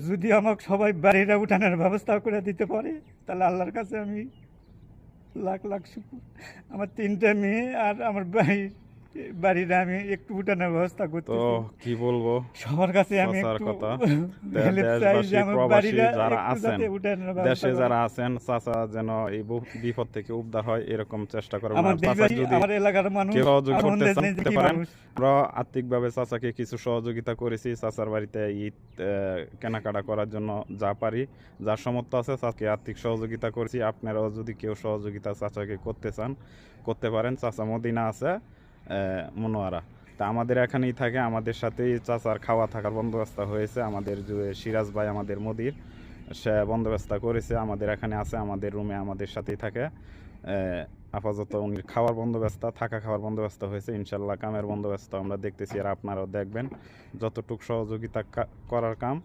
যদি আমাকে সবাই বাড়িটা উঠানোর ব্যবস্থা করে দিতে পারে তাহলে আল্লাহর কাছে আমি লাখ লাখ শুকুর। আমার 3টা মেয়ে আর আমার বাড়িটা আমি একটু উঠানোর ব্যবস্থা তো করতেছি। কি বলবো সবার কাছে আমি চাচার একটু কথা, হেল্প চাই যে দেশবাসী আমার প্রবাসী বাড়িটা যারা একটু আছেন, যাতে উঠানোর ব্যবস্থা দেশে করে। যারা আছেন, চাচা যেন এই বিপদ থেকে উদ্ধার হয় এরকম চেষ্টা করবেন। আমার আর চাচা দেশবাসী, যদি আমার এলাকার মানুষ, কেউ সহযোগিতা আমার করতে চান করতে কি পারেন। মানুষ। আমরা আর্থিকভাবে চাচাকে কিছু সহযোগিতা করেছি, চাচার বাড়িতে ঈদ কেনাকাটা করার জন্য যা পারি, যার সামর্থ্য আছে চাচাকে আর্থিক সহযোগিতা করেছি। আপনারাও যদি কেউ সহযোগিতা চাচাকে করতে চান করতে পারেন। চাচা মদিনা আছে মনোয়ারা, তা আমাদের এখানেই থাকে, আমাদের সাথেই চাচার খাওয়া থাকার বন্দোবস্ত হয়েছে। আমাদের যে সিরাজ ভাই আমাদের মোদির, সে বন্দোবস্ত করেছে, আমাদের এখানে আছে, আমাদের রুমে আমাদের সাথেই থাকে। আপাতত উনি খাওয়ার বন্দোবস্ত, থাকা খাওয়ার বন্দোবস্ত হয়েছে। ইনশাল্লাহ কামের বন্দোবস্ত আমরা দেখতেছি, আর আপনারাও দেখবেন। যতটুকু সহযোগিতা করার কাম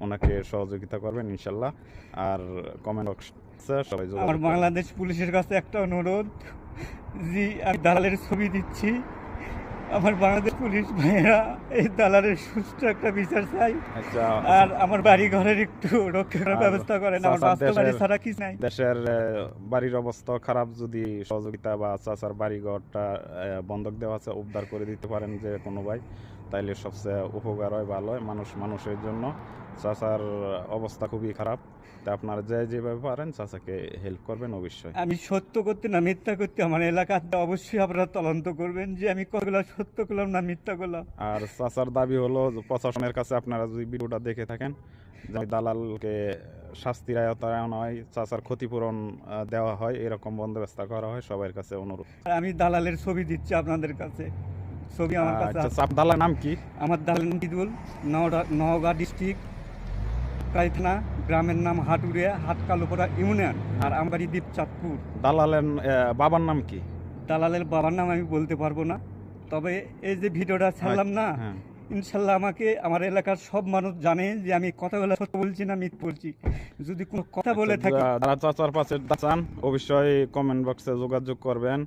ওনাকে সহযোগিতা করবেন ইনশাল্লাহ। আর কমেন্ট বক্সে সবাই আমার বাংলাদেশ পুলিশের কাছে একটা অনুরোধ, জি আমি দালালের ছবি দিচ্ছি, আমার বাংলাদেশ পুলিশ ভাইয়েরা এই দালালের সুষ্ঠু একটা বিচার চাই। আচ্ছা, আর আমার বাড়ি ঘরের একটু রক্ষার ব্যবস্থা করেন, আমার বাস্তব বাড়ি ছাড়া কি নাই। দেশের বাড়ির অবস্থা খারাপ, যদি সহযোগিতা বা চাচার বাড়ি ঘরটা বন্ধক দেওয়া আছে উদ্ধার করে দিতে পারেন যে কোনো ভাই, তাইলে সবচেয়ে উপকার হয়, ভালো হয় মানুষের জন্য। চাচার অবস্থা খুবই খারাপ, তা আপনারা যেভাবে পারেন চাচাকে হেল্প করবেন অবশ্যই। আমি সত্য করতে না মিথ্যা করতে আমার এলাকাতে অবশ্যই আপনারা তদন্ত করবেন যে আমি কতগুলো সত্য করলাম না মিথ্যা করলাম। আর চাচার দাবি হলো প্রশাসনের কাছে, আপনারা যদি ভিডিওটা দেখে থাকেন, যে দালালকে শাস্তির আওতায় আনা হয়, চাচার ক্ষতিপূরণ দেওয়া হয়, এরকম বন্দোবস্ত করা হয়। সবার কাছে অনুরোধ। আর আমি দালালের ছবি দিচ্ছি আপনাদের কাছে, ছবি আমার কাছে আছে। আচ্ছা, দালাল নাম কি? আমার দালাল কিদুল, নওগাঁ ডিস্ট্রিক্ট, কাইথনা গ্রামের নাম হাটুরিয়া, হাটকালুপাড়া ইউনিয়ন, আর আমার বাড়ি দ্বীপচাঁদপুর। দালালের বাবার নাম কি? দালালের বাবার নাম আমি বলতে পারবো না, তবে এই যে ভিডিওটা ছাড়লাম না, হ্যাঁ। ইনশাল্লাহ আমাকে আমার এলাকার সব মানুষ জানে যে আমি কথাগুলো সত্য বলছি না মিথ্যা বলছি। যদি কোনো কথা বলে থাকি, যারা চাচার পাশে চান অবশ্যই কমেন্ট বক্সে যোগাযোগ করবেন।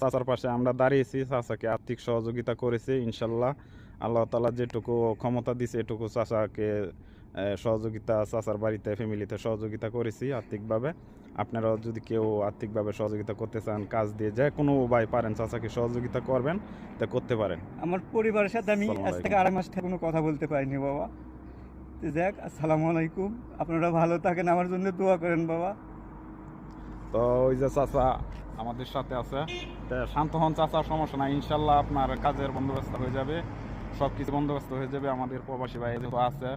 চাচার পাশে আমরা দাঁড়িয়েছি, চাচাকে আর্থিক সহযোগিতা করেছি ইনশাল্লাহ। আল্লাহ তাআলা যেটুকু ক্ষমতা দিছে এটুকু চাচাকে সহযোগিতা, চাচার বাড়িতে ফ্যামিলিতে সহযোগিতা করেছি আর্থিকভাবে। আপনারাও যদি কেউ আর্থিকভাবে সহযোগিতা করতে চান, কাজ দিয়ে যে কোনো ভাই পারেন চাচাকে সহযোগিতা করবেন, তা করতে পারেন। আমার পরিবারের সাথে আমি আজ থেকে 2.5 মাস থেকে কোনো কথা বলতে পারিনি বাবা। তো যাক, আসসালামু আলাইকুম, আপনারা ভালো থাকেন, আমার জন্য দোয়া করেন বাবা। তো ওই যে চাচা আমাদের সাথে আছে, শান্ত হন চাচা, সমস্যা নাই, ইনশাল্লাহ আপনার কাজের বন্দোবস্ত হয়ে যাবে, সব কিছু বন্দোবস্ত হয়ে যাবে। আমাদের প্রবাসী ভাই যেহেতু আছে,